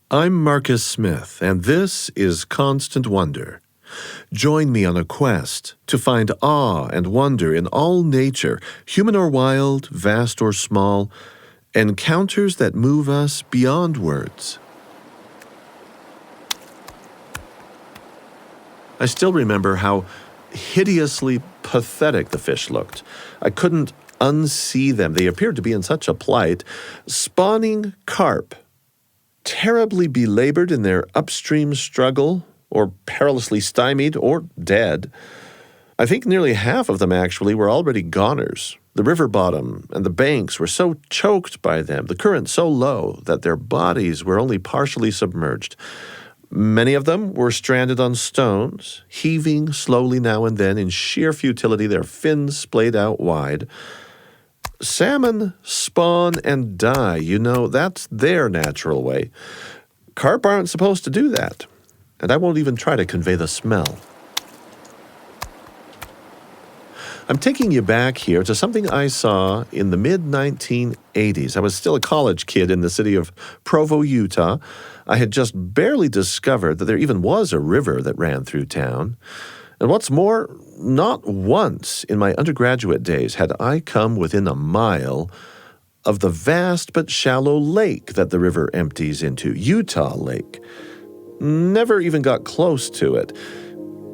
I'm Marcus Smith, and this is Constant Wonder. Join me on a quest to find awe and wonder in all nature, human or wild, vast or small, encounters that move us beyond words. I still remember how hideously pathetic the fish looked. I couldn't unsee them. They appeared to be in such a plight. Spawning carp, terribly belabored in their upstream struggle, or perilously stymied, or dead. I think nearly half of them actually were already goners. The river bottom and the banks were so choked by them, the current so low, that their bodies were only partially submerged. Many of them were stranded on stones, heaving slowly now and then in sheer futility, their fins splayed out wide. Salmon spawn and die, that's their natural way. Carp aren't supposed to do that, and I won't even try to convey the smell. I'm taking you back here to something I saw in the mid-1980s. I was still a college kid in the city of Provo, Utah. I had just barely discovered that there even was a river that ran through town. And what's more, not once in my undergraduate days had I come within a mile of the vast but shallow lake that the river empties into, Utah Lake. Never even got close to it.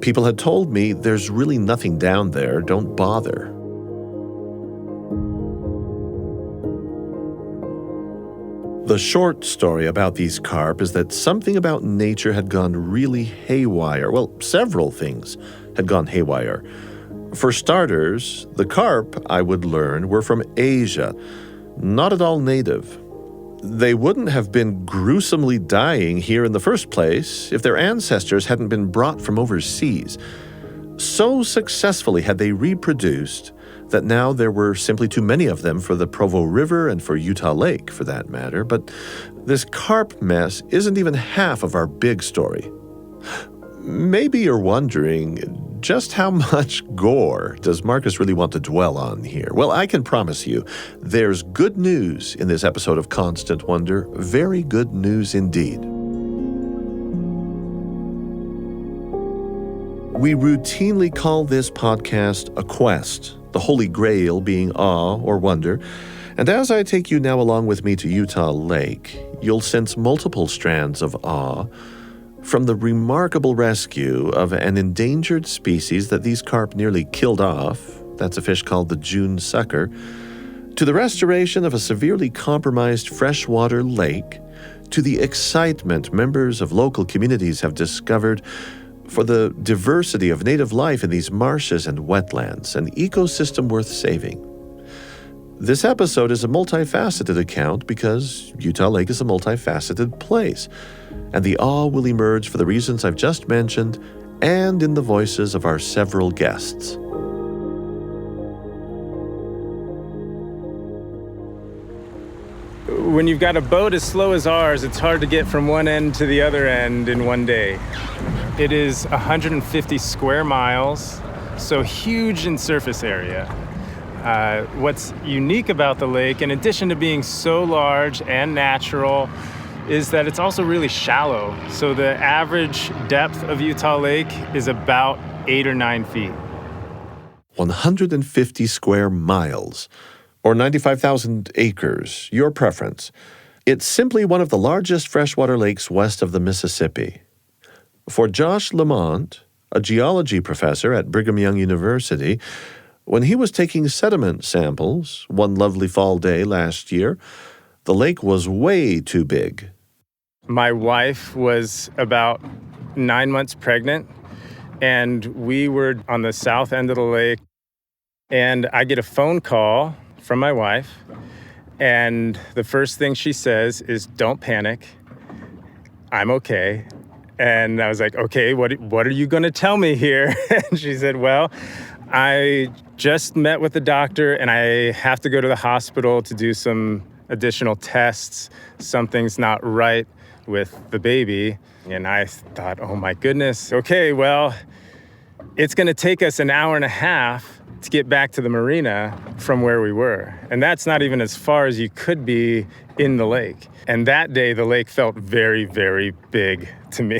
People had told me there's really nothing down there, don't bother. The short story about these carp is that something about nature had gone really haywire. Well, several things had gone haywire. For starters, the carp, I would learn, were from Asia, not at all native. They wouldn't have been gruesomely dying here in the first place if their ancestors hadn't been brought from overseas. So successfully had they reproduced that now there were simply too many of them for the Provo River and for Utah Lake, for that matter. But this carp mess isn't even half of our big story. Maybe you're wondering, just how much gore does Marcus really want to dwell on here? Well, I can promise you, there's good news in this episode of Constant Wonder. Very good news indeed. We routinely call this podcast a quest, the holy grail being awe or wonder. And as I take you now along with me to Utah Lake, you'll sense multiple strands of awe, from the remarkable rescue of an endangered species that these carp nearly killed off, that's a fish called the June sucker, to the restoration of a severely compromised freshwater lake, to the excitement members of local communities have discovered for the diversity of native life in these marshes and wetlands, an ecosystem worth saving. This episode is a multifaceted account because Utah Lake is a multifaceted place, and the awe will emerge for the reasons I've just mentioned and in the voices of our several guests. When you've got a boat as slow as ours, it's hard to get from one end to the other end in one day. It is 150 square miles, so huge in surface area. What's unique about the lake, in addition to being so large and natural, is that it's also really shallow. So the average depth of Utah Lake is about 8 or 9 feet. 150 square miles, or 95,000 acres, your preference. It's simply one of the largest freshwater lakes west of the Mississippi. For Josh Lamont, a geology professor at Brigham Young University, when he was taking sediment samples one lovely fall day last year, the lake was way too big. My wife was about 9 months pregnant, and we were on the south end of the lake, and I get a phone call from my wife, and the first thing she says is, "Don't panic, I'm okay." And I was like, "Okay, what are you going to tell me here?" And she said, "Well, I just met with the doctor, and I have to go to the hospital to do some additional tests. Something's not right with the baby." And I thought, oh my goodness, okay, well, it's going to take us an hour and a half to get back to the marina from where we were. And that's not even as far as you could be in the lake. And that day, the lake felt very, very big to me.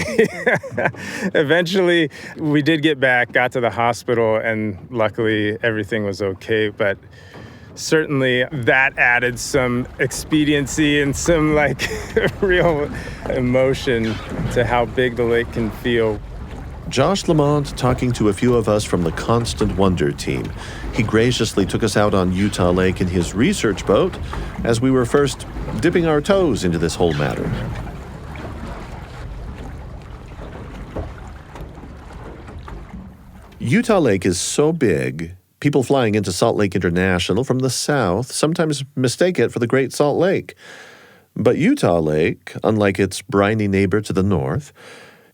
Eventually, we did get back, got to the hospital, and luckily everything was okay. But certainly that added some expediency and some real emotion to how big the lake can feel. Josh Lamont talking to a few of us from the Constant Wonder team. He graciously took us out on Utah Lake in his research boat as we were first dipping our toes into this whole matter. Utah Lake is so big, people flying into Salt Lake International from the south sometimes mistake it for the Great Salt Lake. But Utah Lake, unlike its briny neighbor to the north,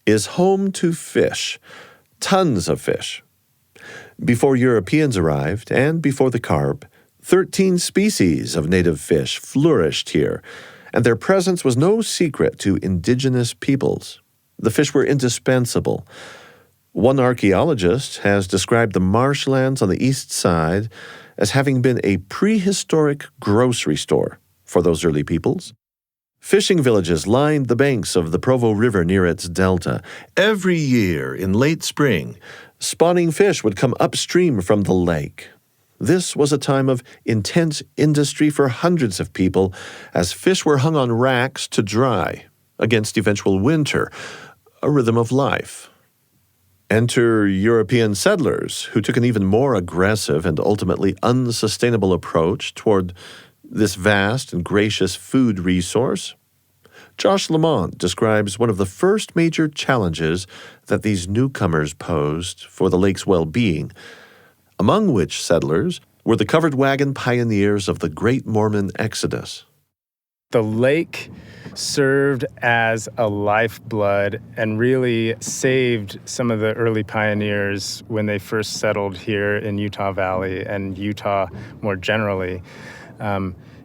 is home to fish, tons of fish. Before Europeans arrived, and before the carp, 13 species of native fish flourished here, and their presence was no secret to indigenous peoples. The fish were indispensable. One archaeologist has described the marshlands on the east side as having been a prehistoric grocery store for those early peoples. Fishing villages lined the banks of the Provo River near its delta. Every year, in late spring, spawning fish would come upstream from the lake. This was a time of intense industry for hundreds of people, as fish were hung on racks to dry against eventual winter, a rhythm of life. Enter European settlers, who took an even more aggressive and ultimately unsustainable approach toward this vast and gracious food resource. Josh Lamont describes one of the first major challenges that these newcomers posed for the lake's well-being, among which settlers were the covered wagon pioneers of the Great Mormon Exodus. The lake served as a lifeblood and really saved some of the early pioneers when they first settled here in Utah Valley and Utah more generally.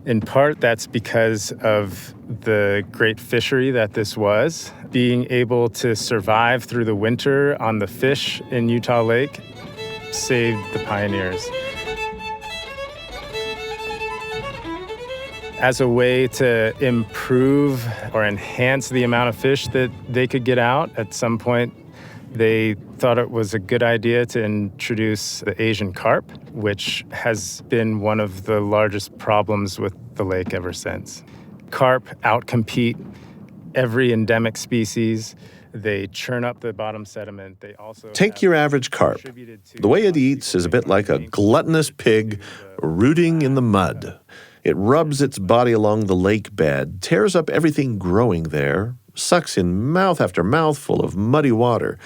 In part, that's because of the great fishery that this was. Being able to survive through the winter on the fish in Utah Lake saved the pioneers. As a way to improve or enhance the amount of fish that they could get out, at some point they thought it was a good idea to introduce the Asian carp, which has been one of the largest problems with the lake ever since. Carp outcompete every endemic species. They churn up the bottom sediment. They also take your average carp. The way it eats is a bit like a gluttonous pig rooting in the mud. It rubs its body along the lake bed, tears up everything growing there, sucks in mouth after mouthful of muddy water,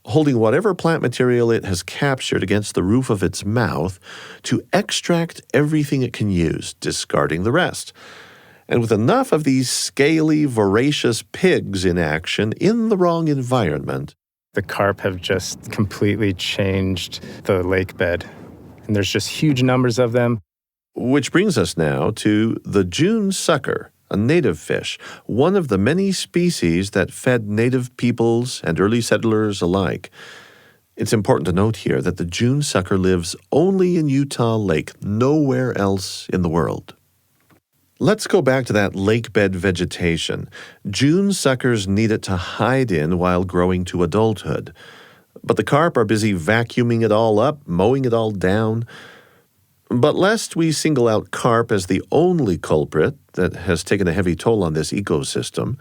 holding whatever plant material it has captured against the roof of its mouth to extract everything it can use, discarding the rest. And with enough of these scaly, voracious pigs in action in the wrong environment, the carp have just completely changed the lake bed. And there's just huge numbers of them. Which brings us now to the June sucker, a native fish, one of the many species that fed native peoples and early settlers alike. It's important to note here that the June sucker lives only in Utah Lake, nowhere else in the world. Let's go back to that lake bed vegetation. June suckers need it to hide in while growing to adulthood. But the carp are busy vacuuming it all up, mowing it all down. But lest we single out carp as the only culprit that has taken a heavy toll on this ecosystem,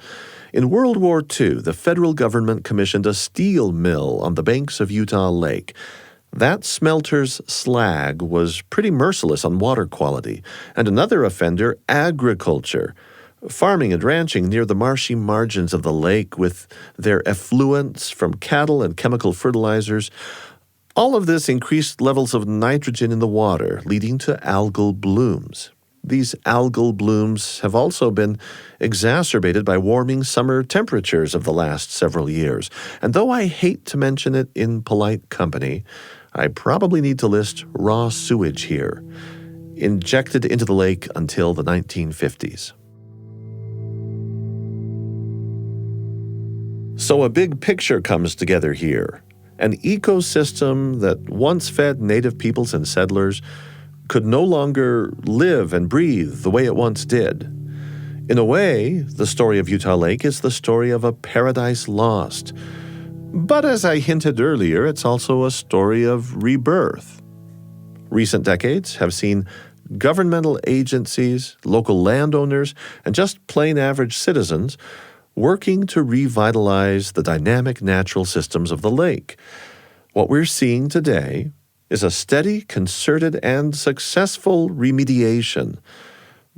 in World War II, the federal government commissioned a steel mill on the banks of Utah Lake. That smelter's slag was pretty merciless on water quality, and another offender, agriculture. Farming and ranching near the marshy margins of the lake with their effluents from cattle and chemical fertilizers. All of this increased levels of nitrogen in the water, leading to algal blooms. These algal blooms have also been exacerbated by warming summer temperatures of the last several years. And though I hate to mention it in polite company, I probably need to list raw sewage here, injected into the lake until the 1950s. So a big picture comes together here. An ecosystem that once fed native peoples and settlers could no longer live and breathe the way it once did. In a way, the story of Utah Lake is the story of a paradise lost. But as I hinted earlier, it's also a story of rebirth. Recent decades have seen governmental agencies, local landowners, and just plain average citizens working to revitalize the dynamic natural systems of the lake. What we're seeing today is a steady, concerted, and successful remediation,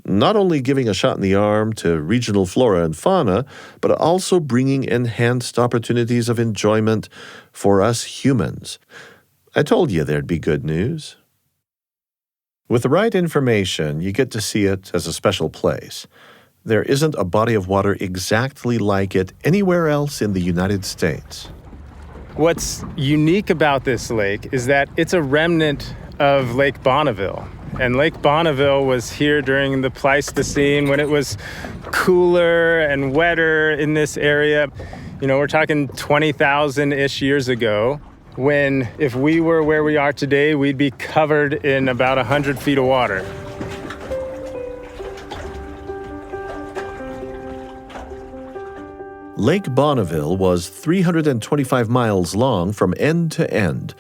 not only giving a shot in the arm to regional flora and fauna, but also bringing enhanced opportunities of enjoyment for us humans. I told you there'd be good news. With the right information, you get to see it as a special place. There isn't a body of water exactly like it anywhere else in the United States. What's unique about this lake is that it's a remnant of Lake Bonneville. And Lake Bonneville was here during the Pleistocene when it was cooler and wetter in this area. You know, we're talking 20,000-ish years ago, when if we were where we are today, we'd be covered in about 100 feet of water. Lake Bonneville was 325 miles long from end to end.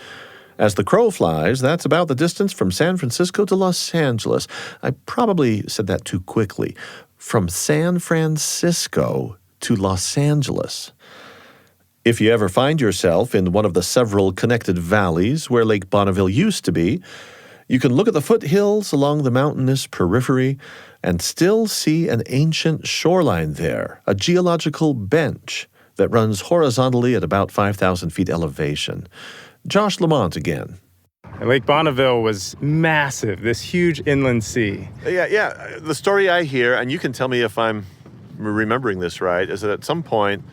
As the crow flies, that's about the distance from San Francisco to Los Angeles. I probably said that too quickly. From San Francisco to Los Angeles. If you ever find yourself in one of the several connected valleys where Lake Bonneville used to be, you can look at the foothills along the mountainous periphery and still see an ancient shoreline there, a geological bench that runs horizontally at about 5,000 feet elevation. Josh Lamont again. Lake Bonneville was massive, this huge inland sea. Yeah. The story I hear, and you can tell me if I'm remembering this right, is that at some point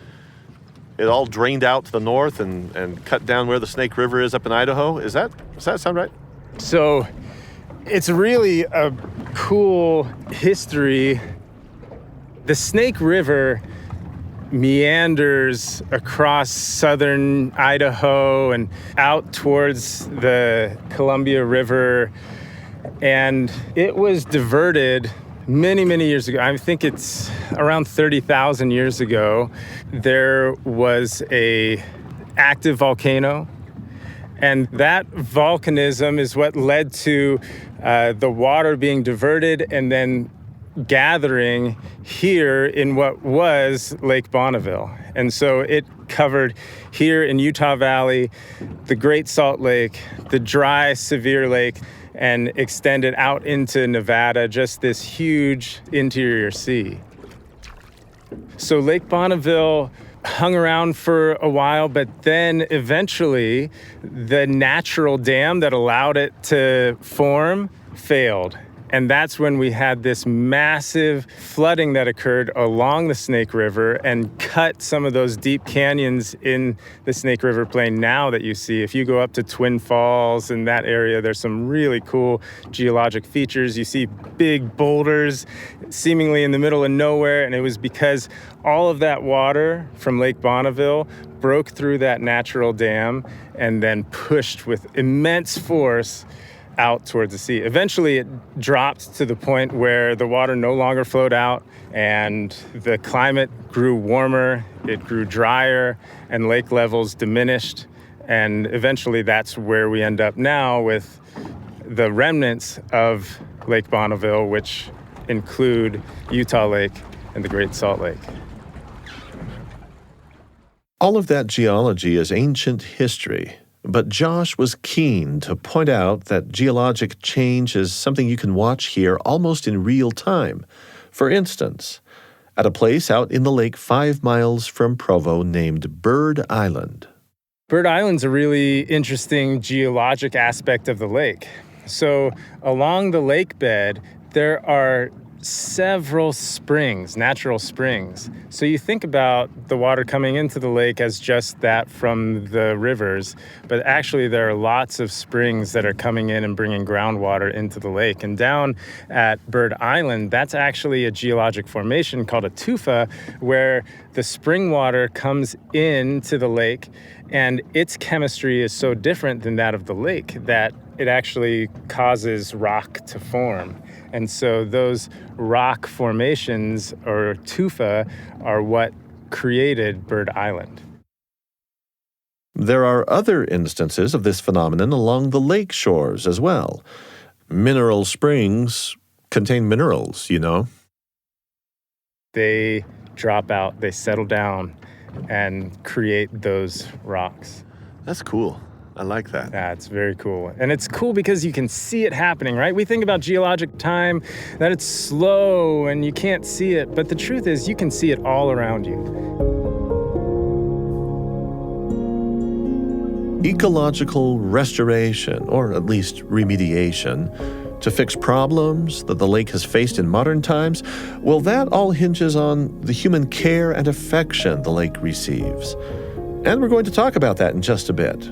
it all drained out to the north and cut down where the Snake River is up in Idaho. Does that sound right? So it's really a cool history. The Snake River meanders across southern Idaho and out towards the Columbia River. And it was diverted many, many years ago. I think it's around 30,000 years ago. There was a active volcano. And that volcanism is what led to the water being diverted and then gathering here in what was Lake Bonneville. And so it covered here in Utah Valley, the Great Salt Lake, the dry Sevier Lake, and extended out into Nevada, just this huge interior sea. So Lake Bonneville hung around for a while, but then eventually the natural dam that allowed it to form failed. And that's when we had this massive flooding that occurred along the Snake River and cut some of those deep canyons in the Snake River Plain now that you see. If you go up to Twin Falls in that area, there's some really cool geologic features. You see big boulders seemingly in the middle of nowhere, and it was because all of that water from Lake Bonneville broke through that natural dam and then pushed with immense force out towards the sea. Eventually it dropped to the point where the water no longer flowed out and the climate grew warmer, it grew drier, and lake levels diminished. And eventually that's where we end up now with the remnants of Lake Bonneville, which include Utah Lake and the Great Salt Lake. All of that geology is ancient history. But Josh was keen to point out that geologic change is something you can watch here almost in real time. For instance, at a place out in the lake 5 miles from Provo named Bird Island. Bird Island's a really interesting geologic aspect of the lake. So along the lake bed, there are several springs, natural springs. So you think about the water coming into the lake as just that from the rivers, but actually there are lots of springs that are coming in and bringing groundwater into the lake. And down at Bird Island, that's actually a geologic formation called a tufa, where the spring water comes into the lake, and its chemistry is so different than that of the lake that it actually causes rock to form. And so those rock formations, or tufa, are what created Bird Island. There are other instances of this phenomenon along the lake shores as well. Mineral springs contain minerals, you know. They drop out, they settle down, and create those rocks. That's cool. I like that. Yeah, it's very cool. And it's cool because you can see it happening, right? We think about geologic time, that it's slow and you can't see it. But the truth is, you can see it all around you. Ecological restoration, or at least remediation, to fix problems that the lake has faced in modern times, well, that all hinges on the human care and affection the lake receives. And we're going to talk about that in just a bit.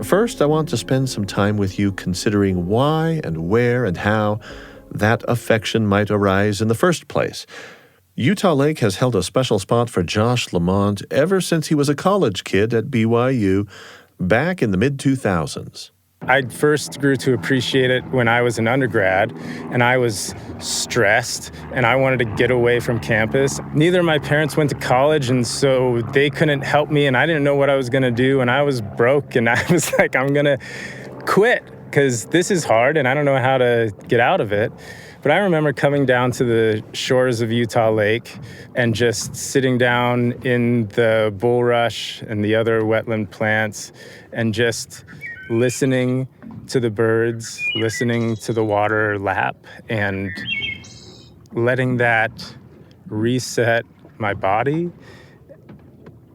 First, I want to spend some time with you considering why and where and how that affection might arise in the first place. Utah Lake has held a special spot for Josh Lamont ever since he was a college kid at BYU back in the mid-2000s. I first grew to appreciate it when I was an undergrad, and I was stressed, and I wanted to get away from campus. Neither of my parents went to college, and so they couldn't help me, and I didn't know what I was going to do, and I was broke, and I was like, I'm going to quit, because this is hard, and I don't know how to get out of it. But I remember coming down to the shores of Utah Lake and just sitting down in the bulrush and the other wetland plants and just listening to the birds, listening to the water lap, and letting that reset my body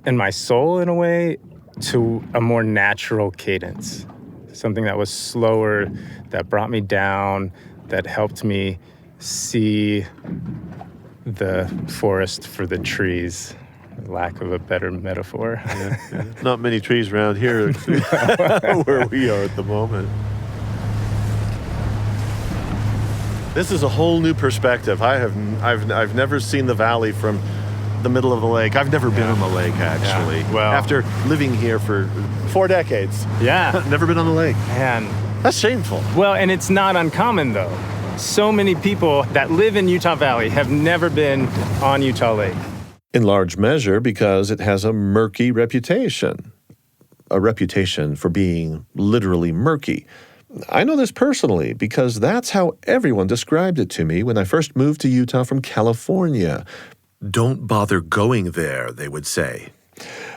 and my soul in a way to a more natural cadence. Something that was slower, that brought me down, that helped me see the forest for the trees. Lack of a better metaphor. Yeah. Not many trees around here where we are at the moment. This is a whole new perspective. I've never seen the valley from the middle of the lake. I've never been on the lake, actually. Yeah. Well, after living here for 4 decades. Yeah. Never been on the lake. Man. That's shameful. Well, and it's not uncommon, though. So many people that live in Utah Valley have never been on Utah Lake. In large measure because it has a murky reputation. A reputation for being literally murky. I know this personally because that's how everyone described it to me when I first moved to Utah from California. Don't bother going there, they would say.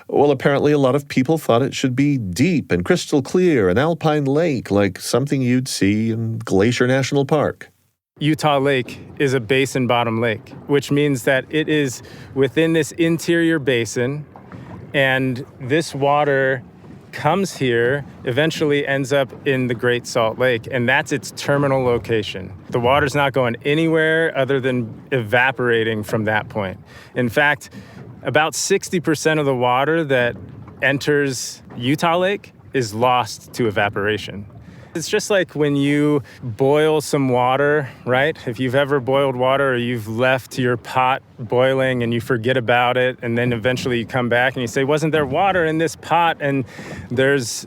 Well, apparently a lot of people thought it should be deep and crystal clear, an alpine lake like something you'd see in Glacier National Park. Utah Lake is a basin bottom lake, which means that it is within this interior basin, and this water comes here, eventually ends up in the Great Salt Lake, and that's its terminal location. The water's not going anywhere other than evaporating from that point. In fact, about 60% of the water that enters Utah Lake is lost to evaporation. It's just like when you boil some water, right? If you've ever boiled water or you've left your pot boiling and you forget about it, and then eventually you come back and you say, wasn't there water in this pot? And there's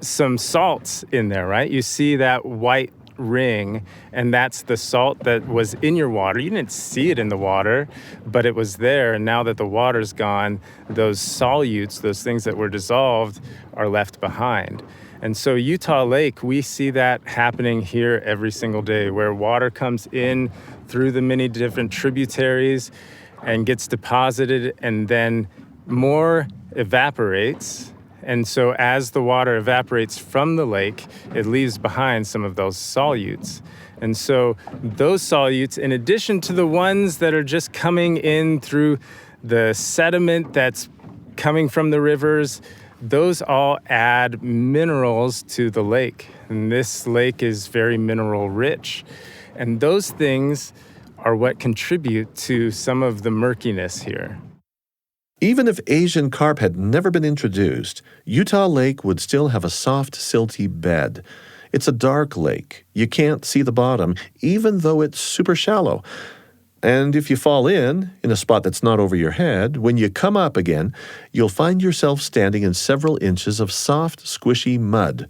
some salts in there, right? You see that white ring, and that's the salt that was in your water. You didn't see it in the water, but it was there. And now that the water's gone, those solutes, those things that were dissolved, are left behind. And so Utah Lake, we see that happening here every single day, where water comes in through the many different tributaries and gets deposited, and then more evaporates. And so as the water evaporates from the lake, it leaves behind some of those solutes. And so those solutes, in addition to the ones that are just coming in through the sediment that's coming from the rivers, those all add minerals to the lake. And this lake is very mineral rich. And those things are what contribute to some of the murkiness here. Even if Asian carp had never been introduced, Utah Lake would still have a soft, silty bed. It's a dark lake. You can't see the bottom, even though it's super shallow. And if you fall in a spot that's not over your head, when you come up again, you'll find yourself standing in several inches of soft, squishy mud.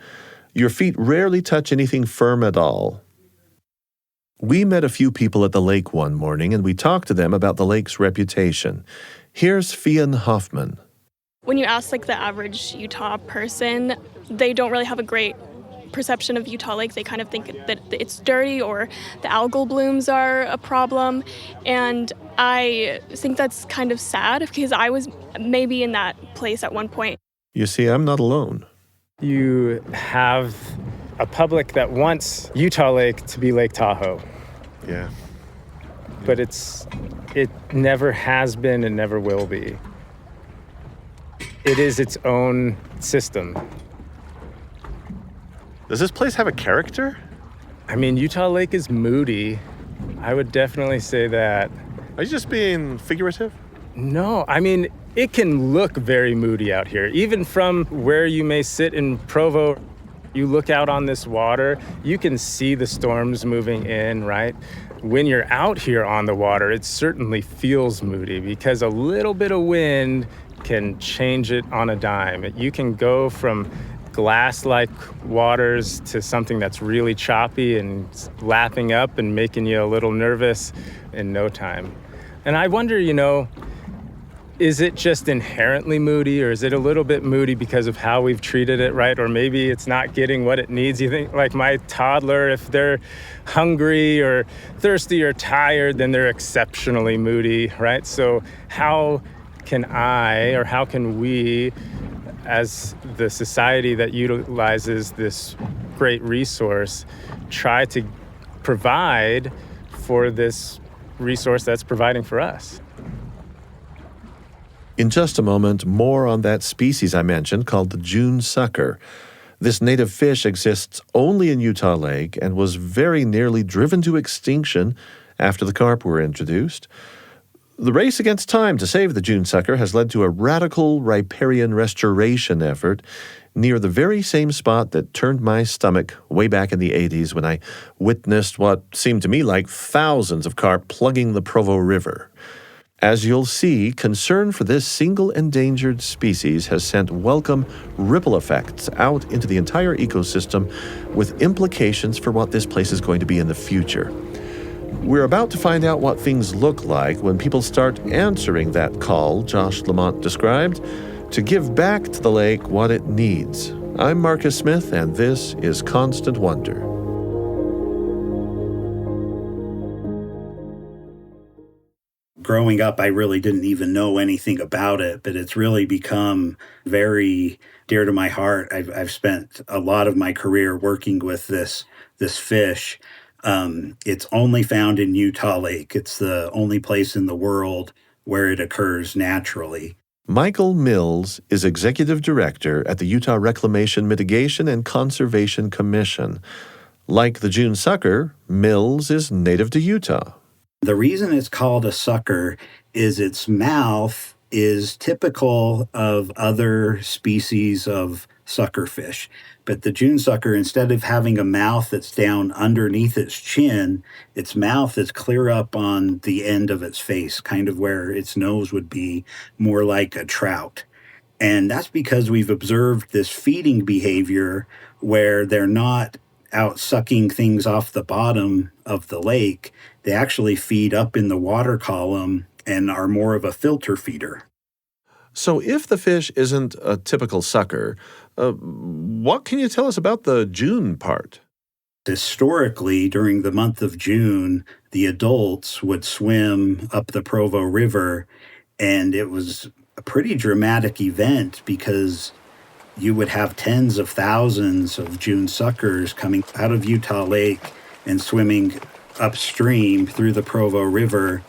Your feet rarely touch anything firm at all. We met a few people at the lake one morning, and we talked to them about the lake's reputation. Here's Feyan Hoffman. When you ask the average Utah person, they don't really have a great perception of Utah Lake. They kind of think that it's dirty or the algal blooms are a problem. And I think that's kind of sad because I was maybe in that place at one point. You see, I'm not alone. You have a public that wants Utah Lake to be Lake Tahoe. Yeah. But it never has been and never will be. It is its own system. Does this place have a character? I mean, Utah Lake is moody. I would definitely say that. Are you just being figurative? No, I mean, it can look very moody out here. Even from where you may sit in Provo, you look out on this water, you can see the storms moving in, right? When you're out here on the water, it certainly feels moody because a little bit of wind can change it on a dime. You can go from glass-like waters to something that's really choppy and lapping up and making you a little nervous in no time. And I wonder, is it just inherently moody, or is it a little bit moody because of how we've treated it, right? Or maybe it's not getting what it needs. You think, like my toddler, if they're hungry or thirsty or tired, then they're exceptionally moody, right? So how can we, as the society that utilizes this great resource, try to provide for this resource that's providing for us? In just a moment, more on that species I mentioned called the June sucker. This native fish exists only in Utah Lake and was very nearly driven to extinction after the carp were introduced. The race against time to save the June sucker has led to a radical riparian restoration effort near the very same spot that turned my stomach way back in the 80s when I witnessed what seemed to me like thousands of carp plugging the Provo River. As you'll see, concern for this single endangered species has sent welcome ripple effects out into the entire ecosystem with implications for what this place is going to be in the future. We're about to find out what things look like when people start answering that call Josh Lamont described to give back to the lake what it needs. I'm Marcus Smith, and this is Constant Wonder. Growing up, I really didn't even know anything about it, but it's really become very dear to my heart. I've spent a lot of my career working with this fish. It's only found in Utah Lake. It's the only place in the world where it occurs naturally. Michael Mills is Executive Director at the Utah Reclamation, Mitigation, and Conservation Commission. Like the June sucker, Mills is native to Utah. The reason it's called a sucker is its mouth is typical of other species of suckerfish. But the June sucker, instead of having a mouth that's down underneath its chin, its mouth is clear up on the end of its face, kind of where its nose would be, more like a trout. And that's because we've observed this feeding behavior where they're not out sucking things off the bottom of the lake. They actually feed up in the water column and are more of a filter feeder. So if the fish isn't a typical sucker, what can you tell us about the June part? Historically, during the month of June, the adults would swim up the Provo River, and it was a pretty dramatic event because you would have tens of thousands of June suckers coming out of Utah Lake and swimming upstream through the Provo River.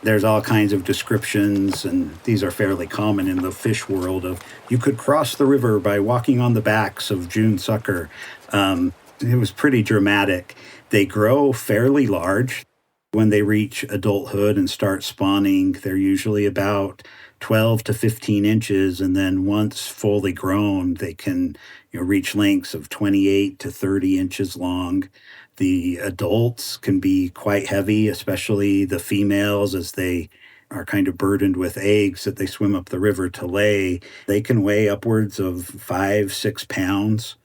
There's all kinds of descriptions, and these are fairly common in the fish world, of you could cross the river by walking on the backs of June sucker. It was pretty dramatic. They grow fairly large. When they reach adulthood and start spawning, they're usually about 12 to 15 inches. And then once fully grown, they can reach lengths of 28 to 30 inches long. The adults can be quite heavy, especially the females, as they are kind of burdened with eggs that they swim up the river to lay. They can weigh upwards of 5-6 pounds.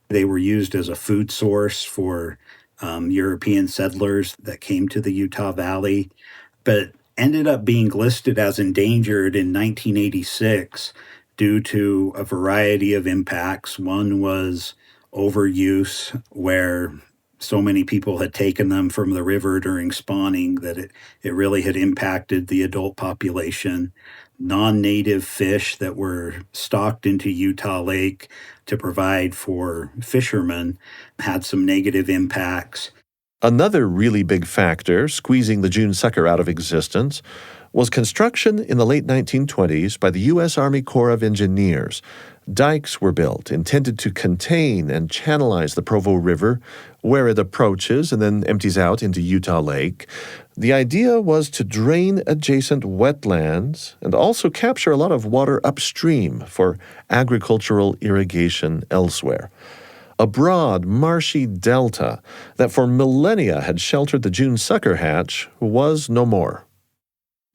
They were used as a food source for European settlers that came to the Utah Valley, but ended up being listed as endangered in 1986 due to a variety of impacts. One was overuse, where so many people had taken them from the river during spawning that it really had impacted the adult population. Non-native fish that were stocked into Utah Lake to provide for fishermen had some negative impacts. Another really big factor squeezing the June sucker out of existence was construction in the late 1920s by the U.S. Army Corps of Engineers. Dikes were built intended to contain and channelize the Provo River where it approaches and then empties out into Utah Lake. The idea was to drain adjacent wetlands and also capture a lot of water upstream for agricultural irrigation elsewhere. A broad, marshy delta that for millennia had sheltered the June sucker hatch was no more.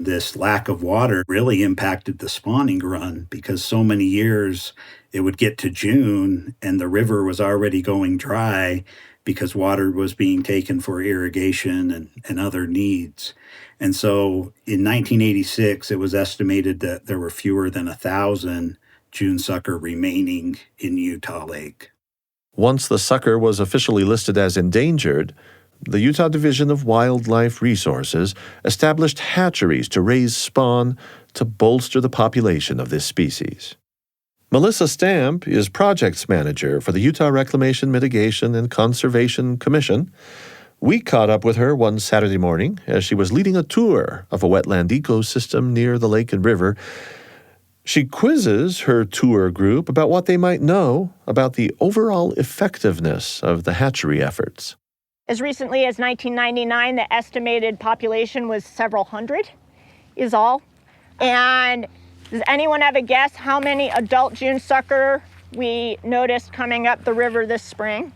This lack of water really impacted the spawning run because so many years it would get to June and the river was already going dry because water was being taken for irrigation and other needs. And so in 1986, it was estimated that there were fewer than 1,000 June sucker remaining in Utah Lake. Once the sucker was officially listed as endangered, the Utah Division of Wildlife Resources established hatcheries to raise spawn to bolster the population of this species. Melissa Stamp is projects manager for the Utah Reclamation, Mitigation, and Conservation Commission. We caught up with her one Saturday morning as she was leading a tour of a wetland ecosystem near the lake and river. She quizzes her tour group about what they might know about the overall effectiveness of the hatchery efforts. As recently as 1999, the estimated population was several hundred, is all. And does anyone have a guess how many adult June sucker we noticed coming up the river this spring?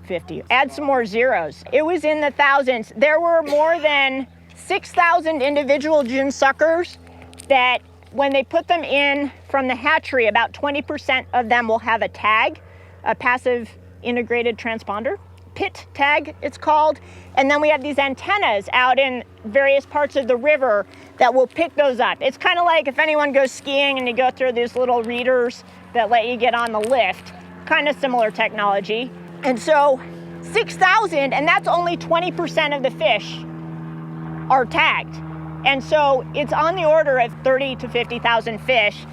50. Add some more zeros. It was in the thousands. There were more than 6,000 individual June suckers that when they put them in from the hatchery, about 20% of them will have a tag, a passive integrated transponder, PIT tag it's called. And then we have these antennas out in various parts of the river that will pick those up. It's kind of like if anyone goes skiing and you go through these little readers that let you get on the lift, kind of similar technology. And so 6,000, and that's only 20% of the fish are tagged. And so it's on the order of 30 to 50,000 fish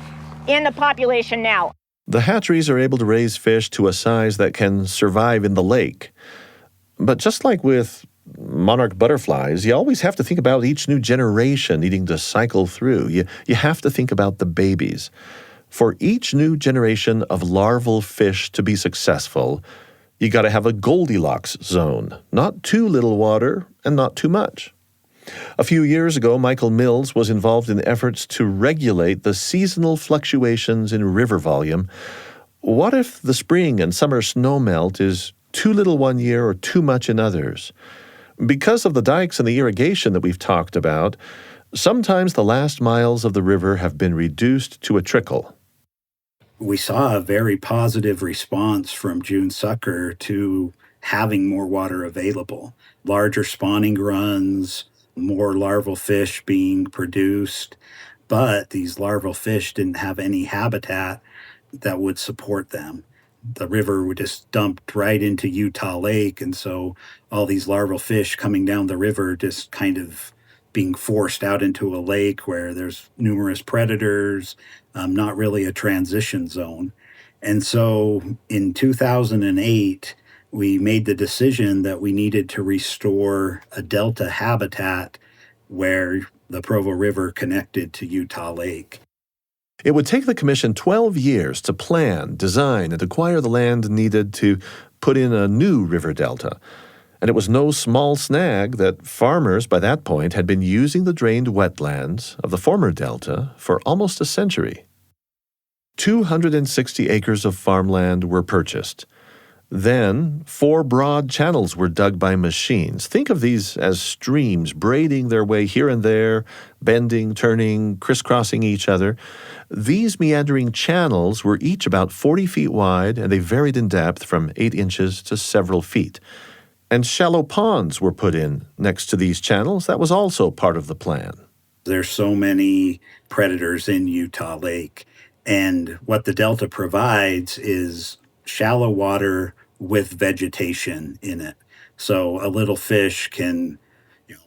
in the population now. The hatcheries are able to raise fish to a size that can survive in the lake. But just like with monarch butterflies, you always have to think about each new generation needing to cycle through. You have to think about the babies. For each new generation of larval fish to be successful, you got to have a Goldilocks zone, not too little water and not too much. A few years ago, Michael Mills was involved in efforts to regulate the seasonal fluctuations in river volume. What if the spring and summer snowmelt is too little one year or too much in others? Because of the dikes and the irrigation that we've talked about, sometimes the last miles of the river have been reduced to a trickle. We saw a very positive response from June sucker to having more water available, larger spawning runs, more larval fish being produced, but these larval fish didn't have any habitat that would support them. The river would just dumped right into Utah Lake, and so all these larval fish coming down the river just kind of being forced out into a lake where there's numerous predators, not really a transition zone. And so in 2008, we made the decision that we needed to restore a delta habitat where the Provo River connected to Utah Lake. It would take the commission 12 years to plan, design, and acquire the land needed to put in a new river delta. And it was no small snag that farmers by that point had been using the drained wetlands of the former delta for almost a century. 260 acres of farmland were purchased. Then, 4 broad channels were dug by machines. Think of these as streams braiding their way here and there, bending, turning, crisscrossing each other. These meandering channels were each about 40 feet wide, and they varied in depth from 8 inches to several feet. And shallow ponds were put in next to these channels. That was also part of the plan. There's so many predators in Utah Lake, and what the delta provides is shallow water with vegetation in it. So a little fish can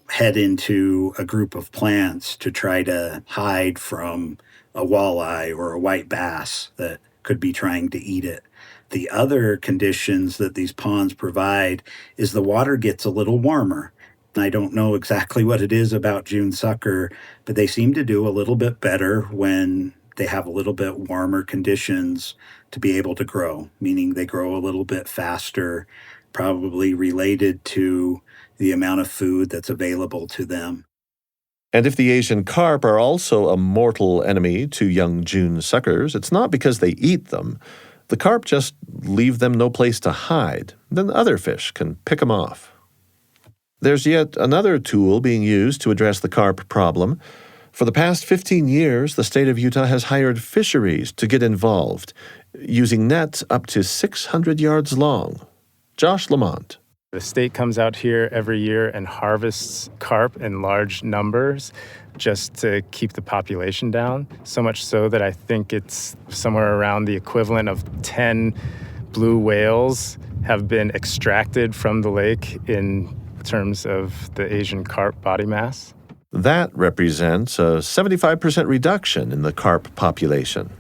head into a group of plants to try to hide from a walleye or a white bass that could be trying to eat it. The other conditions that these ponds provide is the water gets a little warmer. I don't know exactly what it is about June sucker, but they seem to do a little bit better when they have a little bit warmer conditions to be able to grow, meaning they grow a little bit faster, probably related to the amount of food that's available to them. And if the Asian carp are also a mortal enemy to young June suckers, it's not because they eat them. The carp just leave them no place to hide. Then other fish can pick them off. There's yet another tool being used to address the carp problem. For the past 15 years, the state of Utah has hired fisheries to get involved, using nets up to 600 yards long. Josh Lamont. The state comes out here every year and harvests carp in large numbers just to keep the population down, so much so that I think it's somewhere around the equivalent of 10 blue whales have been extracted from the lake in terms of the Asian carp body mass. That represents a 75% reduction in the carp population.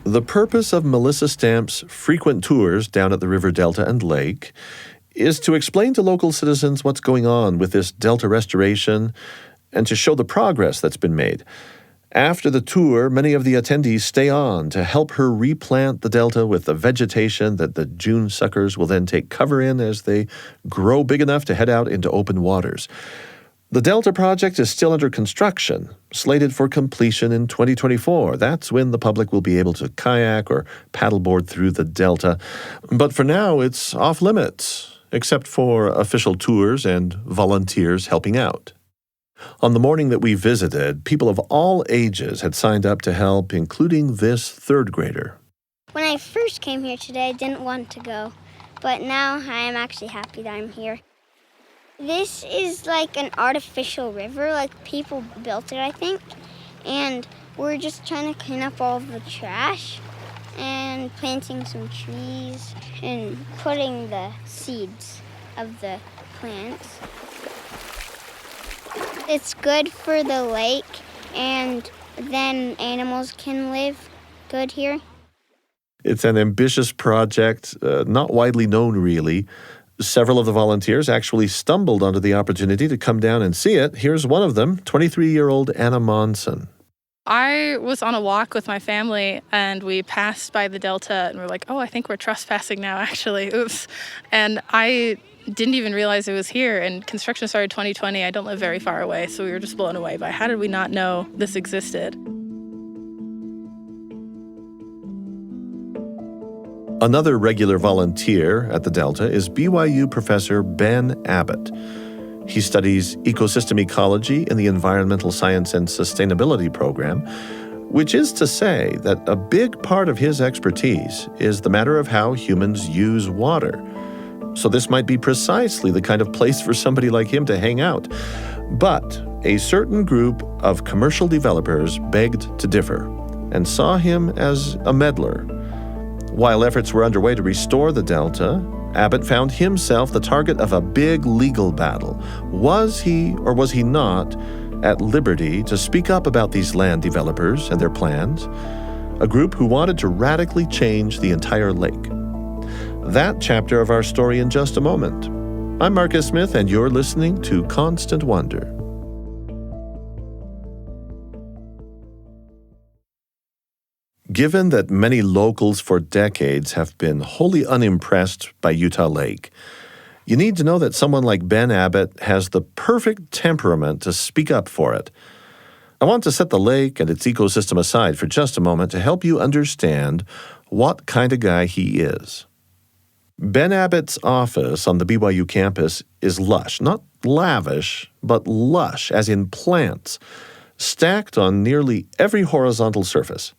The purpose of Melissa Stamp's frequent tours down at the river delta and lake is to explain to local citizens what's going on with this delta restoration and to show the progress that's been made. After the tour, many of the attendees stay on to help her replant the delta with the vegetation that the June suckers will then take cover in as they grow big enough to head out into open waters. The Delta project is still under construction, slated for completion in 2024. That's when the public will be able to kayak or paddleboard through the Delta. But for now, it's off limits, except for official tours and volunteers helping out. On the morning that we visited, people of all ages had signed up to help, including this 3rd grader. When I first came here today, I didn't want to go, but now I am actually happy that I'm here. This is like an artificial river, like people built it, I think, and we're just trying to clean up all the trash and planting some trees and putting the seeds of the plants. It's good for the lake, and then animals can live good here. It's an ambitious project, not widely known really. Several of the volunteers actually stumbled onto the opportunity to come down and see it. Here's one of them, 23-year-old Anna Monson. I was on a walk with my family, and we passed by the Delta, and we're like, oh, I think we're trespassing now, actually. Oops. And I didn't even realize it was here, and construction started 2020. I don't live very far away, so we were just blown away by how did we not know this existed? Another regular volunteer at the Delta is BYU professor Ben Abbott. He studies ecosystem ecology in the Environmental Science and Sustainability program, which is to say that a big part of his expertise is the matter of how humans use water. So this might be precisely the kind of place for somebody like him to hang out. But a certain group of commercial developers begged to differ and saw him as a meddler. While efforts were underway to restore the Delta, Abbott found himself the target of a big legal battle. Was he or was he not at liberty to speak up about these land developers and their plans? A group who wanted to radically change the entire lake. That chapter of our story in just a moment. I'm Marcus Smith, and you're listening to Constant Wonder. given that many locals for decades have been wholly unimpressed by Utah Lake. You need to know that someone like Ben Abbott has the perfect temperament to speak up for it. I want to set the lake and its ecosystem aside for just a moment to help you understand what kind of guy he is. Ben Abbott's office on the BYU campus is lush, not lavish, but lush, as in plants, stacked on nearly every horizontal surface.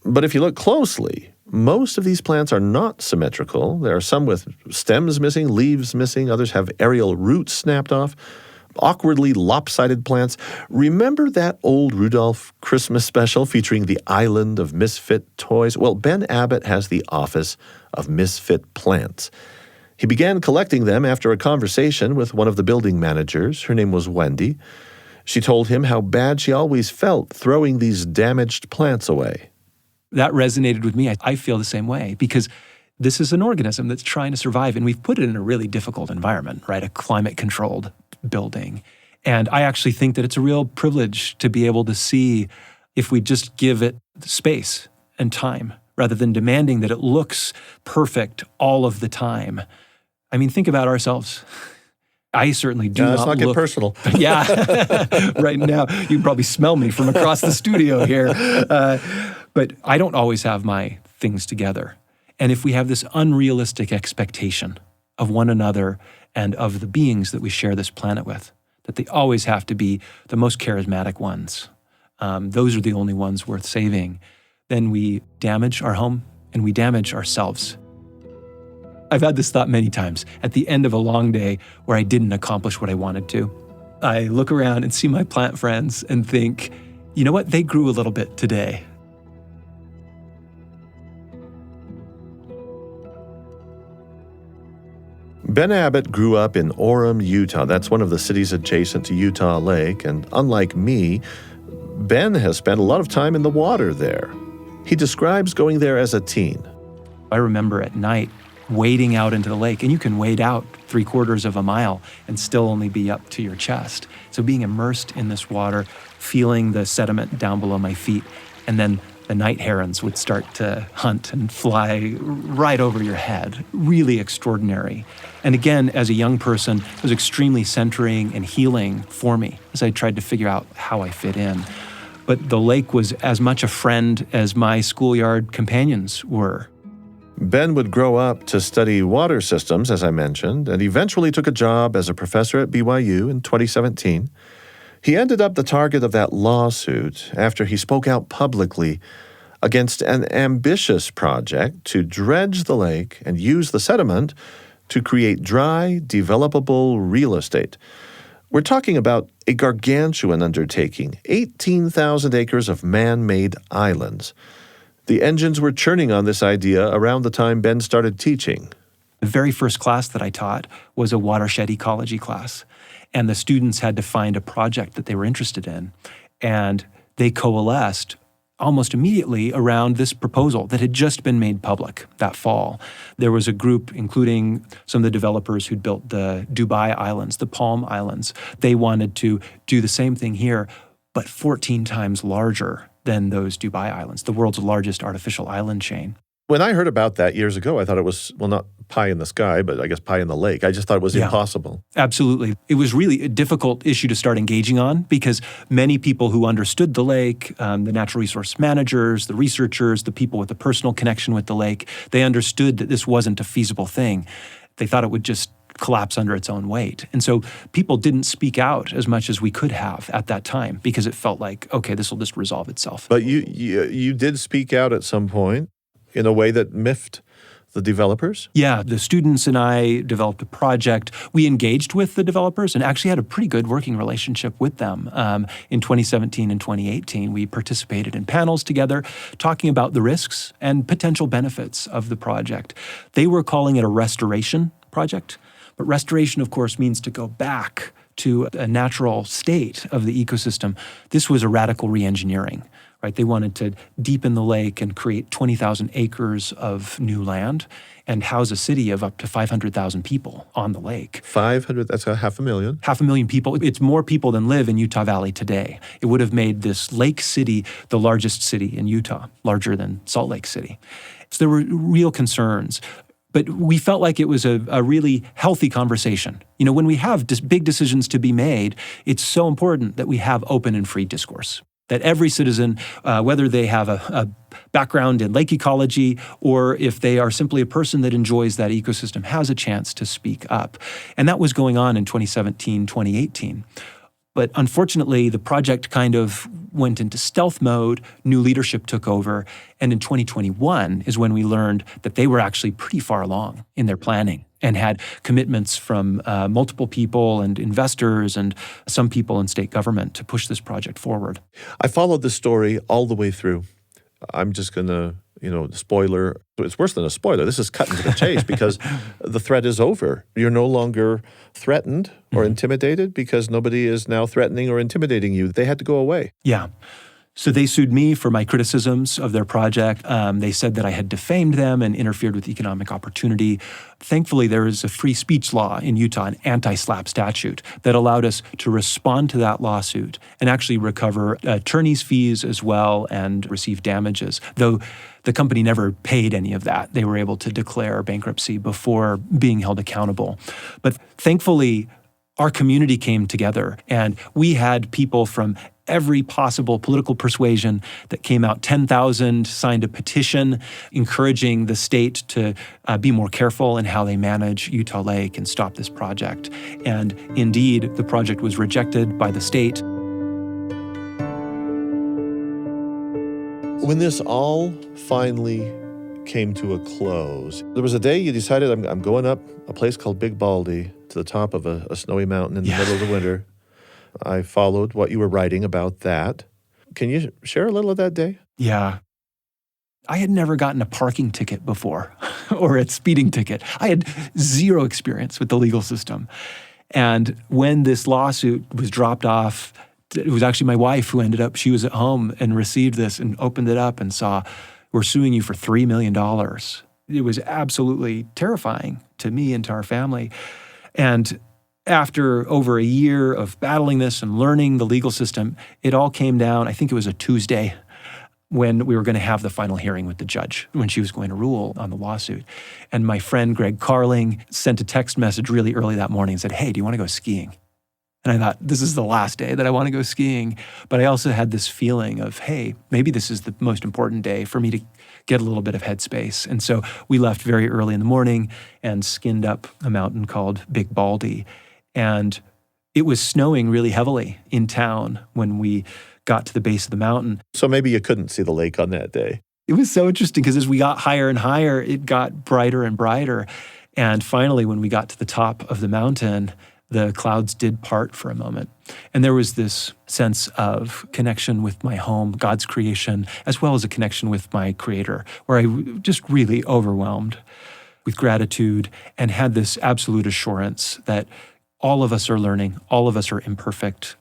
But if you look closely, most of these plants are not symmetrical. There are some with stems missing, leaves missing, others have aerial roots snapped off, awkwardly lopsided plants. Remember that old Rudolph Christmas special featuring the island of misfit toys? Well, Ben Abbott has the office of Misfit Plants. He began collecting them after a conversation with one of the building managers. Her name was Wendy. She told him how bad she always felt throwing these damaged plants away. That resonated with me. I feel the same way because this is an organism that's trying to survive, and we've put it in a really difficult environment, right? A climate-controlled building. And I actually think that it's a real privilege to be able to see if we just give it space and time rather than demanding that it looks perfect all of the time. I mean, think about ourselves. I certainly do let's not get personal. Yeah, right now you can probably smell me from across the studio here. But I don't always have my things together. And if we have this unrealistic expectation of one another and of the beings that we share this planet with, that they always have to be the most charismatic ones, those are the only ones worth saving, then we damage our home and we damage ourselves. I've had this thought many times at the end of a long day where I didn't accomplish what I wanted to. I look around and see my plant friends and think, you know what, they grew a little bit today. Ben Abbott grew up in Orem, Utah. That's one of the cities adjacent to Utah Lake, and unlike me, Ben has spent a lot of time in the water there. He describes going there as a teen. I remember at night wading out into the lake, and you can wade out 3/4 of a mile and still only be up to your chest. So being immersed in this water, feeling the sediment down below my feet, and then the night herons would start to hunt and fly right over your head. Really extraordinary. And again, as a young person, it was extremely centering and healing for me as I tried to figure out how I fit in. But the lake was as much a friend as my schoolyard companions were. Ben would grow up to study water systems, as I mentioned, and eventually took a job as a professor at BYU in 2017. He ended up the target of that lawsuit after he spoke out publicly against an ambitious project to dredge the lake and use the sediment to create dry, developable real estate. We're talking about a gargantuan undertaking, 18,000 acres of man-made islands. The engines were churning on this idea around the time Ben started teaching. The very first class that I taught was a watershed ecology class. And the students had to find a project that they were interested in. And they coalesced almost immediately around this proposal that had just been made public that fall. There was a group, including some of the developers who'd built the Dubai Islands, the Palm Islands. They wanted to do the same thing here, but 14 times larger than those Dubai Islands, the world's largest artificial island chain. When I heard about that years ago, I thought it was, well, not pie in the sky, but I guess pie in the lake. I just thought it was impossible. Absolutely. It was really a difficult issue to start engaging on because many people who understood the lake, the natural resource managers, the researchers, the people with a personal connection with the lake, they understood that this wasn't a feasible thing. They thought it would just collapse under its own weight. And so people didn't speak out as much as we could have at that time because it felt like, okay, this will just resolve itself. But you did speak out at some point in a way that miffed the developers? Yeah, the students and I developed a project. We engaged with the developers and actually had a pretty good working relationship with them. In 2017 and 2018, we participated in panels together talking about the risks and potential benefits of the project. They were calling it a restoration project, but restoration, of course, means to go back to a natural state of the ecosystem, this was a radical reengineering. Right? They wanted to deepen the lake and create 20,000 acres of new land and house a city of up to 500,000 people on the lake. 500, that's 500,000. 500,000 people. It's more people than live in Utah Valley today. It would have made this lake city the largest city in Utah, larger than Salt Lake City. So there were real concerns. But we felt like it was a really healthy conversation. You know, when we have big decisions to be made, it's so important that we have open and free discourse. That every citizen, whether they have a background in lake ecology or if they are simply a person that enjoys that ecosystem, has a chance to speak up. And that was going on in 2017, 2018. But unfortunately, the project kind of went into stealth mode, new leadership took over, and in 2021 is when we learned that they were actually pretty far along in their planning and had commitments from multiple people and investors and some people in state government to push this project forward. I followed the story all the way through. I'm just going to, spoiler. It's worse than a spoiler. This is cutting to the chase because the threat is over. You're no longer threatened or intimidated because nobody is now threatening or intimidating you. They had to go away. Yeah. So they sued me for my criticisms of their project. They said that I had defamed them and interfered with economic opportunity. Thankfully, there is a free speech law in Utah, an anti-SLAPP statute, that allowed us to respond to that lawsuit and actually recover attorney's fees as well and receive damages, though the company never paid any of that. They were able to declare bankruptcy before being held accountable. But thankfully, our community came together and we had people from every possible political persuasion that came out. 10,000 signed a petition encouraging the state to be more careful in how they manage Utah Lake and stop this project. And indeed, the project was rejected by the state. When this all finally came to a close, there was a day you decided, I'm going up a place called Big Baldy to the top of a snowy mountain in the middle of the winter. I followed what you were writing about that. Can you share a little of that day? Yeah. I had never gotten a parking ticket before or a speeding ticket. I had zero experience with the legal system. And when this lawsuit was dropped off, it was actually my wife who ended up, she was at home and received this and opened it up and saw, we're suing you for $3 million. It was absolutely terrifying to me and to our family. And after over a year of battling this and learning the legal system, it all came down, I think it was a Tuesday, when we were going to have the final hearing with the judge, when she was going to rule on the lawsuit. And my friend Greg Carling sent a text message really early that morning and said, hey, do you want to go skiing? And I thought, this is the last day that I want to go skiing. But I also had this feeling of, hey, maybe this is the most important day for me to get a little bit of headspace. And so we left very early in the morning and skinned up a mountain called Big Baldy. And it was snowing really heavily in town when we got to the base of the mountain. So maybe you couldn't see the lake on that day. It was so interesting because as we got higher and higher, it got brighter and brighter. And finally, when we got to the top of the mountain, the clouds did part for a moment. And there was this sense of connection with my home, God's creation, as well as a connection with my Creator, where I just really overwhelmed with gratitude and had this absolute assurance that all of us are learning, all of us are imperfect.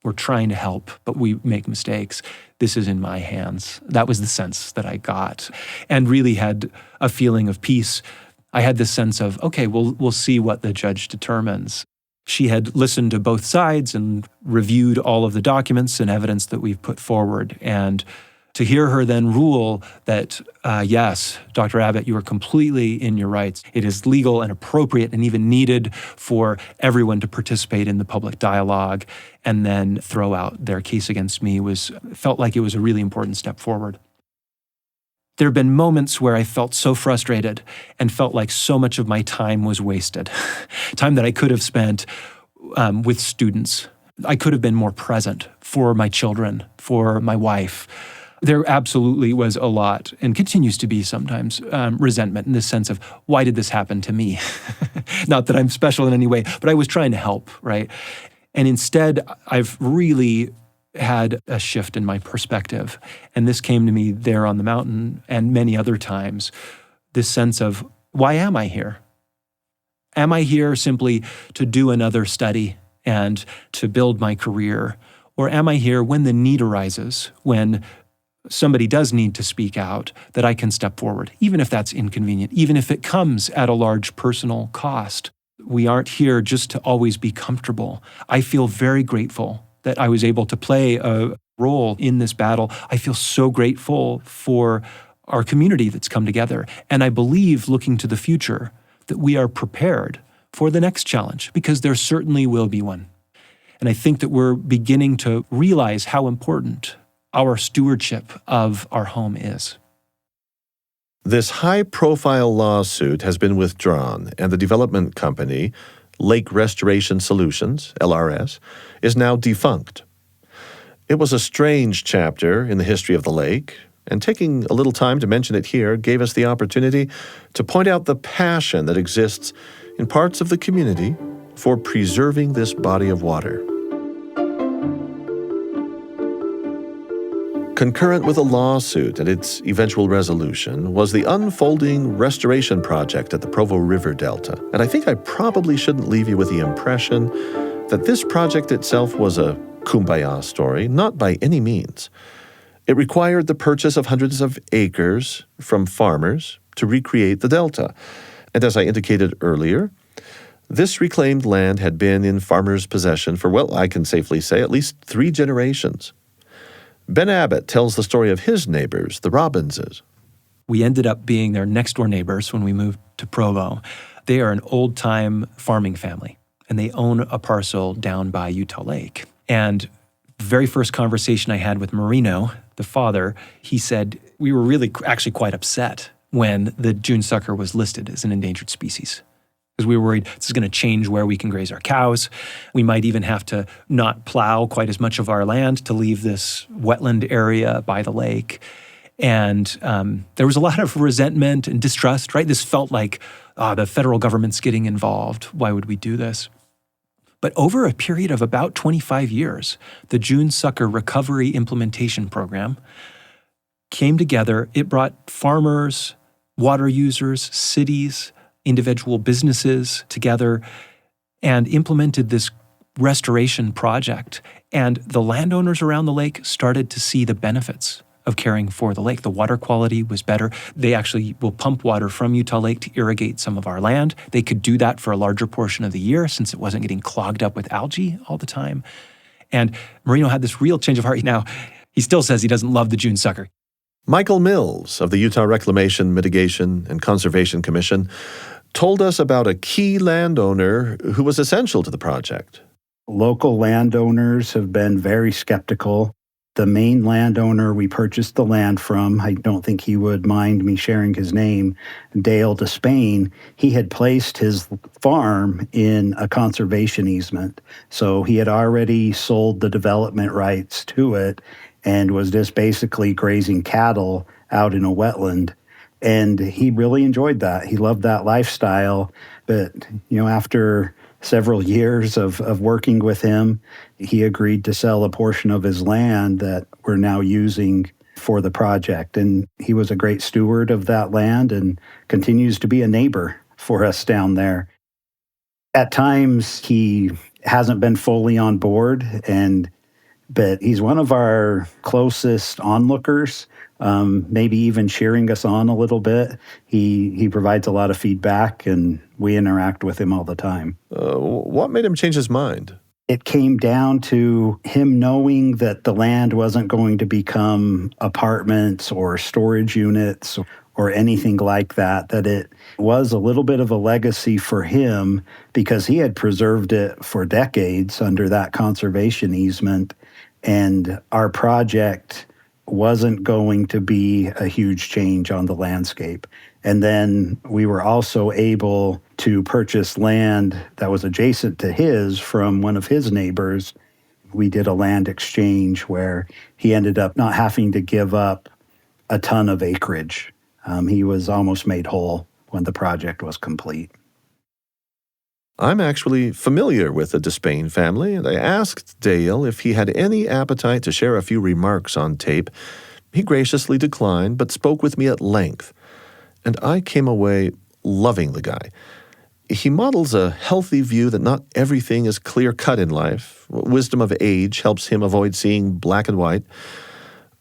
We're trying to help, but we make mistakes. This is in my hands. That was the sense that I got, and really had a feeling of peace. I had this sense of, okay, we'll see what the judge determines. She had listened to both sides and reviewed all of the documents and evidence that we've put forward. And to hear her then rule that, yes, Dr. Abbott, you are completely in your rights. It is legal and appropriate and even needed for everyone to participate in the public dialogue, and then throw out their case against me felt like it was a really important step forward. There have been moments where I felt so frustrated and felt like so much of my time was wasted, time that I could have spent with students. I could have been more present for my children, for my wife. There absolutely was a lot, and continues to be sometimes, resentment in the sense of, why did this happen to me? Not that I'm special in any way, but I was trying to help, right? And instead, I've really had a shift in my perspective. And this came to me there on the mountain and many other times, this sense of, why am I here? Am I here simply to do another study and to build my career? Or am I here when the need arises, when somebody does need to speak out, that I can step forward, even if that's inconvenient, even if it comes at a large personal cost? We aren't here just to always be comfortable. I feel very grateful that I was able to play a role in this battle. I feel so grateful for our community that's come together. And I believe, looking to the future, that we are prepared for the next challenge, because there certainly will be one. And I think that we're beginning to realize how important our stewardship of our home is. This high-profile lawsuit has been withdrawn, and the development company, Lake Restoration Solutions, LRS, is now defunct. It was a strange chapter in the history of the lake, and taking a little time to mention it here gave us the opportunity to point out the passion that exists in parts of the community for preserving this body of water. Concurrent with a lawsuit and its eventual resolution was the unfolding restoration project at the Provo River Delta. And I think I probably shouldn't leave you with the impression that this project itself was a kumbaya story, not by any means. It required the purchase of hundreds of acres from farmers to recreate the delta. And as I indicated earlier, this reclaimed land had been in farmers' possession for, well, I can safely say, at least 3 generations. Ben Abbott tells the story of his neighbors, the Robbinses. We ended up being their next-door neighbors when we moved to Provo. They are an old-time farming family, and they own a parcel down by Utah Lake. And the very first conversation I had with Marino, the father, he said, we were really actually quite upset when the June sucker was listed as an endangered species, because we were worried this is going to change where we can graze our cows. We might even have to not plow quite as much of our land to leave this wetland area by the lake. And there was a lot of resentment and distrust, right? This felt like the federal government's getting involved. Why would we do this? But over a period of about 25 years, the June Sucker Recovery Implementation Program came together. It brought farmers, water users, cities, individual businesses together and implemented this restoration project. And the landowners around the lake started to see the benefits of caring for the lake. The water quality was better. They actually will pump water from Utah Lake to irrigate some of our land. They could do that for a larger portion of the year since it wasn't getting clogged up with algae all the time. And Marino had this real change of heart. Now, he still says he doesn't love the June sucker. Michael Mills of the Utah Reclamation, Mitigation, and Conservation Commission told us about a key landowner who was essential to the project. Local landowners have been very skeptical. The main landowner we purchased the land from, I don't think he would mind me sharing his name, Dale Despain, he had placed his farm in a conservation easement. So he had already sold the development rights to it and was just basically grazing cattle out in a wetland. And he really enjoyed that. He loved that lifestyle. But, after several years of working with him, he agreed to sell a portion of his land that we're now using for the project. And he was a great steward of that land and continues to be a neighbor for us down there. At times, he hasn't been fully on board, but he's one of our closest onlookers, maybe even cheering us on a little bit. He provides a lot of feedback, and we interact with him all the time. What made him change his mind? It came down to him knowing that the land wasn't going to become apartments or storage units or anything like that, that it was a little bit of a legacy for him because he had preserved it for decades under that conservation easement. And our project wasn't going to be a huge change on the landscape. And then we were also able to purchase land that was adjacent to his from one of his neighbors. We did a land exchange where he ended up not having to give up a ton of acreage. He was almost made whole when the project was complete. I'm actually familiar with the Despain family, and I asked Dale if he had any appetite to share a few remarks on tape. He graciously declined, but spoke with me at length, and I came away loving the guy. He models a healthy view that not everything is clear-cut in life. Wisdom of age helps him avoid seeing black and white.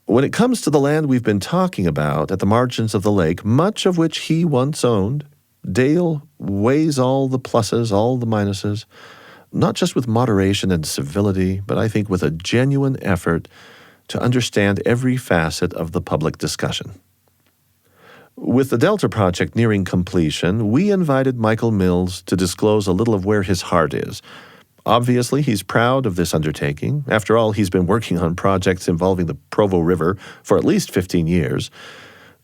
When it comes to the land we've been talking about at the margins of the lake, much of which he once owned, Dale weighs all the pluses, all the minuses, not just with moderation and civility, but I think with a genuine effort to understand every facet of the public discussion. With the Delta project nearing completion, we invited Michael Mills to disclose a little of where his heart is. Obviously, he's proud of this undertaking. After all, he's been working on projects involving the Provo River for at least 15 years.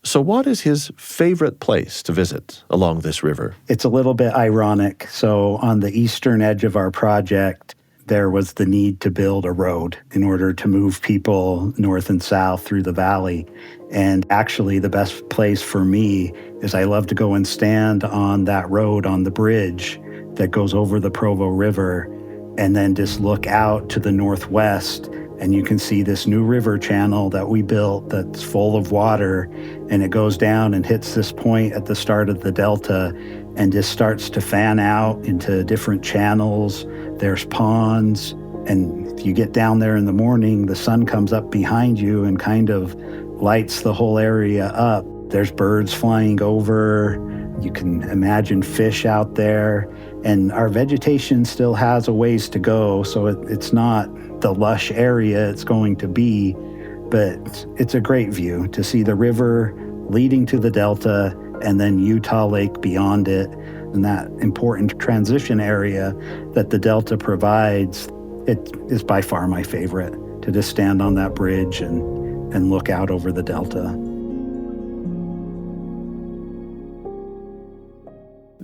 So what is his favorite place to visit along this river? It's a little bit ironic. So on the eastern edge of our project, there was the need to build a road in order to move people north and south through the valley. And actually, the best place for me is I love to go and stand on that road on the bridge that goes over the Provo River and then just look out to the northwest, and you can see this new river channel that we built that's full of water, and it goes down and hits this point at the start of the delta and just starts to fan out into different channels. There's ponds, and if you get down there in the morning, the sun comes up behind you and kind of lights the whole area up. There's birds flying over. You can imagine fish out there. And our vegetation still has a ways to go, so it's not the lush area it's going to be, but it's a great view to see the river leading to the delta and then Utah Lake beyond it, and that important transition area that the delta provides. It is by far my favorite, to just stand on that bridge and look out over the delta.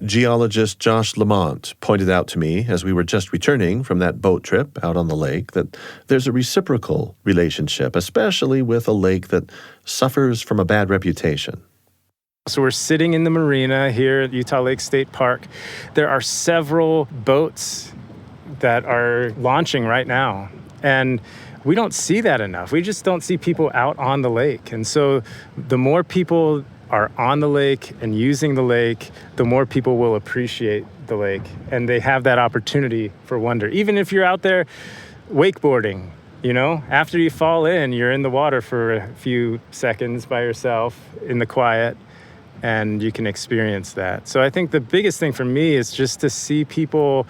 Geologist Josh Lamont pointed out to me as we were just returning from that boat trip out on the lake that there's a reciprocal relationship, especially with a lake that suffers from a bad reputation. So we're sitting in the marina here at Utah Lake State Park. There are several boats that are launching right now, and we don't see that enough. We just don't see people out on the lake. And so the more people are on the lake and using the lake, the more people will appreciate the lake, and they have that opportunity for wonder. Even if you're out there wakeboarding, after you fall in, you're in the water for a few seconds by yourself in the quiet, and you can experience that. So I think the biggest thing for me is just to see people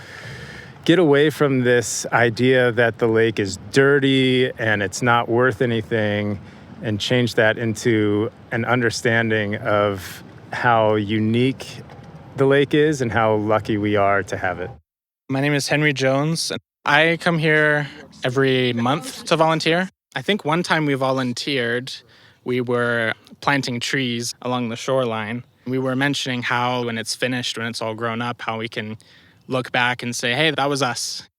get away from this idea that the lake is dirty and it's not worth anything, and change that into an understanding of how unique the lake is and how lucky we are to have it. My name is Henry Jones. I come here every month to volunteer. I think one time we volunteered, we were planting trees along the shoreline. We were mentioning how when it's finished, when it's all grown up, how we can look back and say, hey, that was us.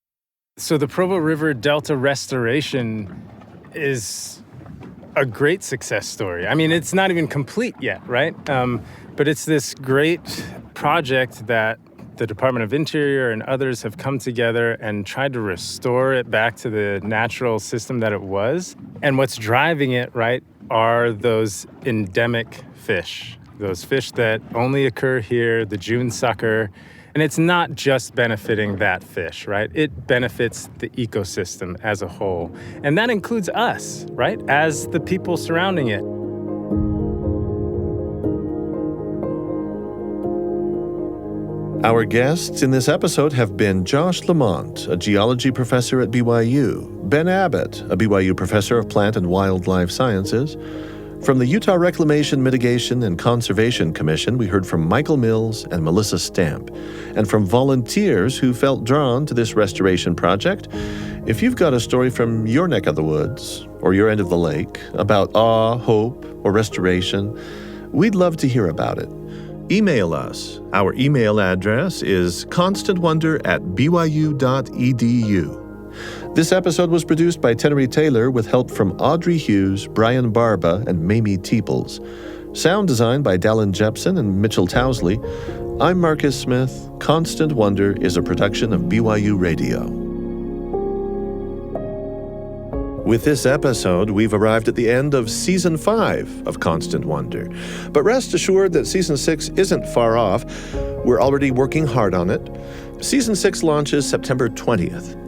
So the Provo River Delta restoration is a great success story. I mean, it's not even complete yet, right? But it's this great project that the Department of Interior and others have come together and tried to restore it back to the natural system that it was. And what's driving it, right, are those endemic fish, those fish that only occur here, the June sucker. And it's not just benefiting that fish, right? It benefits the ecosystem as a whole. And that includes us, right? As the people surrounding it. Our guests in this episode have been Josh Lamont, a geology professor at BYU, Ben Abbott, a BYU professor of plant and wildlife sciences. From the Utah Reclamation, Mitigation, and Conservation Commission, we heard from Michael Mills and Melissa Stamp. And from volunteers who felt drawn to this restoration project, if you've got a story from your neck of the woods or your end of the lake about awe, hope, or restoration, we'd love to hear about it. Email us. Our email address is constantwonder@byu.edu. This episode was produced by Tenery Taylor with help from Audrey Hughes, Brian Barba, and Mamie Teeples. Sound design by Dallin Jepson and Mitchell Towsley. I'm Marcus Smith. Constant Wonder is a production of BYU Radio. With this episode, we've arrived at the end of Season 5 of Constant Wonder. But rest assured that Season 6 isn't far off. We're already working hard on it. Season 6 launches September 20th.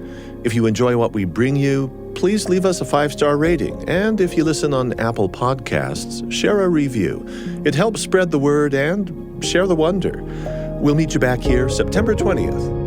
If you enjoy what we bring you, please leave us a 5-star rating. And if you listen on Apple Podcasts, share a review. It helps spread the word and share the wonder. We'll meet you back here September 20th.